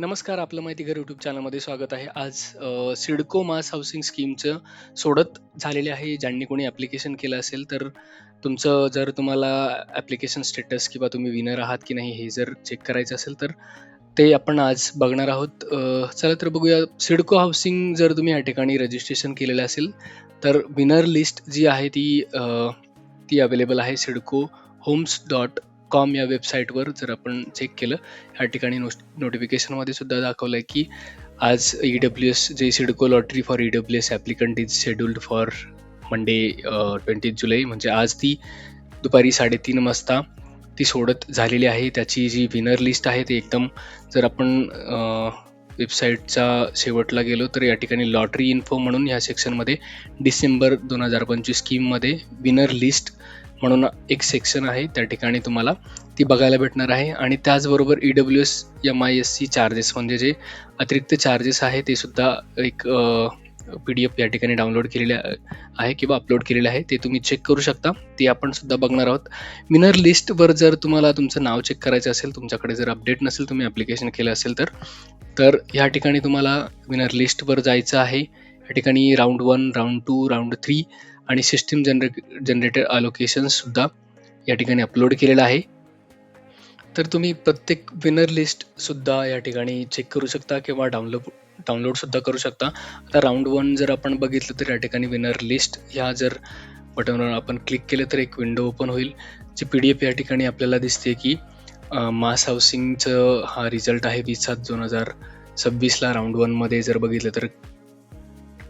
नमस्कार, आपलं माहिती घर यूट्यूब चॅनलमध्ये स्वागत आहे. आज सिडको मास हाऊसिंग स्कीमचं सोडत झालेले आहे. ज्यांनी कोणी ॲप्लिकेशन केलं असेल, तर तुमचं जर तुम्हाला ॲप्लिकेशन स्टेटस किंवा तुम्ही विनर आहात की नाही हे जर चेक करायचं असेल, तर ते आपण आज बघणार आहोत. चला तर बघूया. सिडको हाऊसिंग जर तुम्ही या ठिकाणी रजिस्ट्रेशन केलेलं असेल, तर विनर लिस्ट जी आहे ती अवेलेबल आहे sidcohomes.com या वेबसाईटवर. जर आपण चेक केलं, ह्या ठिकाणी नोटिफिकेशनमध्ये सुद्धा दाखवलं आहे की आज EWS जे CIDCO lottery for EWS applicant is scheduled for Monday 20 जुलै, म्हणजे आज ती दुपारी 3:30 वाजता ती सोडत झालेली आहे. त्याची जी विनर लिस्ट आहे ती एकदम, जर आपण वेबसाईटचा शेवटला गेलो तर या ठिकाणी लॉटरी इन्फो म्हणून ह्या सेक्शनमध्ये डिसेंबर 2025 स्कीममध्ये विनर लिस्ट म्हणून एक सेक्शन आहे, त्या ठिकाणी तुम्हाला ती बघायला भेटणार आहे. आणि त्याचबरोबर EWS MISC चार्जेस, म्हणजे जे अतिरिक्त चार्जेस आहे ते सुद्धा एक PDF या ठिकाणी डाउनलोड केलेले आहे किंवा अपलोड केलेले आहे, ते तुम्ही चेक करू शकता. ते आपण सुद्धा बघणार आहोत. विनर लिस्टवर जर तुम्हाला तुमचं नाव चेक करायचं असेल, तुमच्याकडे जर अपडेट नसेल, तुम्ही ॲप्लिकेशन केलं असेल तर ह्या ठिकाणी तुम्हाला विनर लिस्टवर जायचं आहे. या ठिकाणी राऊंड 1, राऊंड 2, राऊंड 3 आणि सिस्टीम जनरेटेड अलोकेशन्ससुद्धा या ठिकाणी अपलोड केलेलं आहे. तर तुम्ही प्रत्येक विनर लिस्टसुद्धा या ठिकाणी चेक करू शकता किंवा डाउनलोडसुद्धा करू शकता. आता राऊंड 1 जर आपण बघितलं तर या ठिकाणी विनर लिस्ट ह्या जर बटनवर आपण क्लिक केलं तर एक विंडो ओपन होईल, जी PDF या ठिकाणी आपल्याला दिसते की मास हाऊसिंगचं हा रिझल्ट आहे 20/7/2026ला. राऊंड 1मध्ये जर बघितलं तर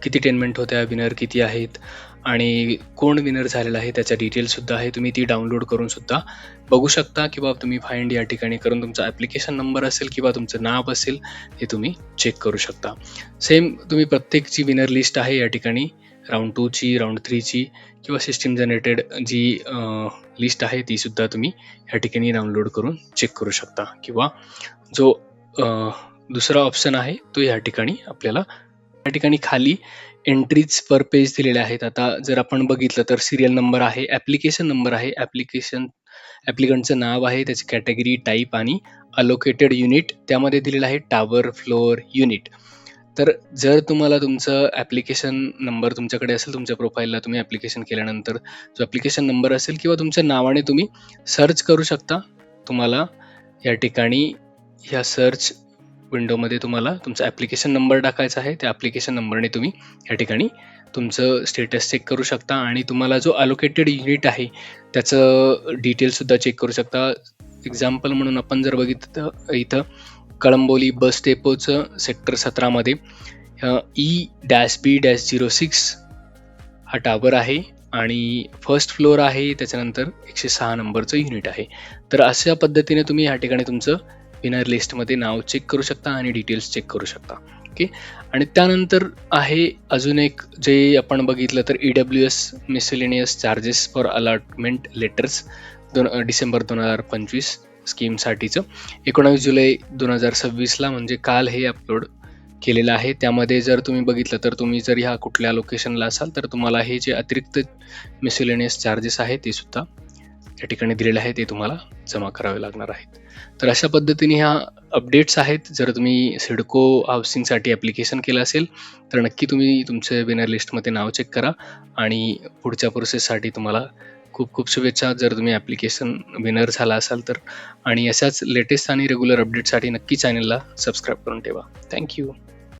किती टेनमेंट होत्या, विनर किती आहेत आणि कोण विनर झालेला आहे त्याच्या डिटेल्ससुद्धा आहे. तुम्ही ती डाउनलोड करून सुद्धा बघू शकता किंवा तुम्ही फाइंड या ठिकाणी करून तुमचा ॲप्लिकेशन नंबर असेल किंवा तुमचं नाव असेल हे तुम्ही चेक करू शकता. सेम तुम्ही प्रत्येकची विनर लिस्ट आहे या ठिकाणी राऊंड 2ची, राऊंड 3ची किंवा सिस्टीम जनरेटेड जी लिस्ट आहे ती सुद्धा तुम्ही या ठिकाणी डाउनलोड करून चेक करू शकता. किंवा जो दुसरा ऑप्शन आहे तो या ठिकाणी आपल्याला या ठिकाणी खाली एंट्रीज पर पेज दिलेल्या आहेत. आता जर आपण बघितलं तर सिरियल नंबर आहे, ॲप्लिकेशन नंबर आहे, ॲप्लिकंटचं नाव आहे, त्याची कॅटेगरी, टाईप आणि अलोकेटेड युनिट त्यामध्ये दिलेलं आहे, टॉवर, फ्लोअर, युनिट. तर जर तुम्हाला तुमचं ॲप्लिकेशन नंबर तुमच्याकडे असेल, तुमच्या प्रोफाईलला तुम्ही ॲप्लिकेशन केल्यानंतर जो ॲप्लिकेशन नंबर असेल किंवा तुमच्या नावाने तुम्ही सर्च करू शकता. तुम्हाला या ठिकाणी ह्या सर्च विंडोमध्ये तुम्हाला तुमचा ॲप्लिकेशन नंबर टाकायचा आहे. त्या ॲप्लिकेशन नंबरने तुम्ही या ठिकाणी तुमचं स्टेटस चेक करू शकता आणि तुम्हाला जो अलोकेटेड युनिट आहे त्याचं डिटेल्ससुद्धा चेक करू शकता. एक्झाम्पल म्हणून आपण जर बघितलं तर इथं कळंबोली बस डेपोचं सेक्टर 17मध्ये E-B-06 हा टावर आहे आणि फर्स्ट फ्लोअर आहे, त्याच्यानंतर 106 नंबरचं युनिट आहे. तर अशा पद्धतीने तुम्ही या ठिकाणी तुमचं विनर लिस्टमध्ये नाव चेक करू शकता आणि डिटेल्स चेक करू शकता. ओके. आणि त्यानंतर आहे अजून एक, जे आपण बघितलं तर EWS miscellaneous charges for allotment letters December 2025 स्कीमसाठीचं 19 जुलै 2026ला, म्हणजे काल हे अपलोड केलेलं आहे. त्यामध्ये जर तुम्ही बघितलं तर तुम्ही जर ह्या कुठल्या लोकेशनला असाल तर तुम्हाला हे जे अतिरिक्त मिसलेनियस चार्जेस आहे ते सुद्धा या ठिकाणी दिलेले आहे, ते तुम्हाला जमा करावे लागणार आहेत. तर अशा पद्धतीने ह्या अपडेट्स आहेत. जर तुम्ही सिडको हाऊसिंगसाठी ॲप्लिकेशन केलं असेल तर नक्की तुम्ही तुमच्या विनर लिस्टमध्ये नाव चेक करा आणि पुढच्या प्रोसेससाठी तुम्हाला खूप खूप शुभेच्छा. जर तुम्ही ॲप्लिकेशन विनर झाला असाल तर. आणि अशाच लेटेस्ट आणि रेग्युलर अपडेटसाठी नक्की चॅनलला सबस्क्राईब करून ठेवा. थँक्यू.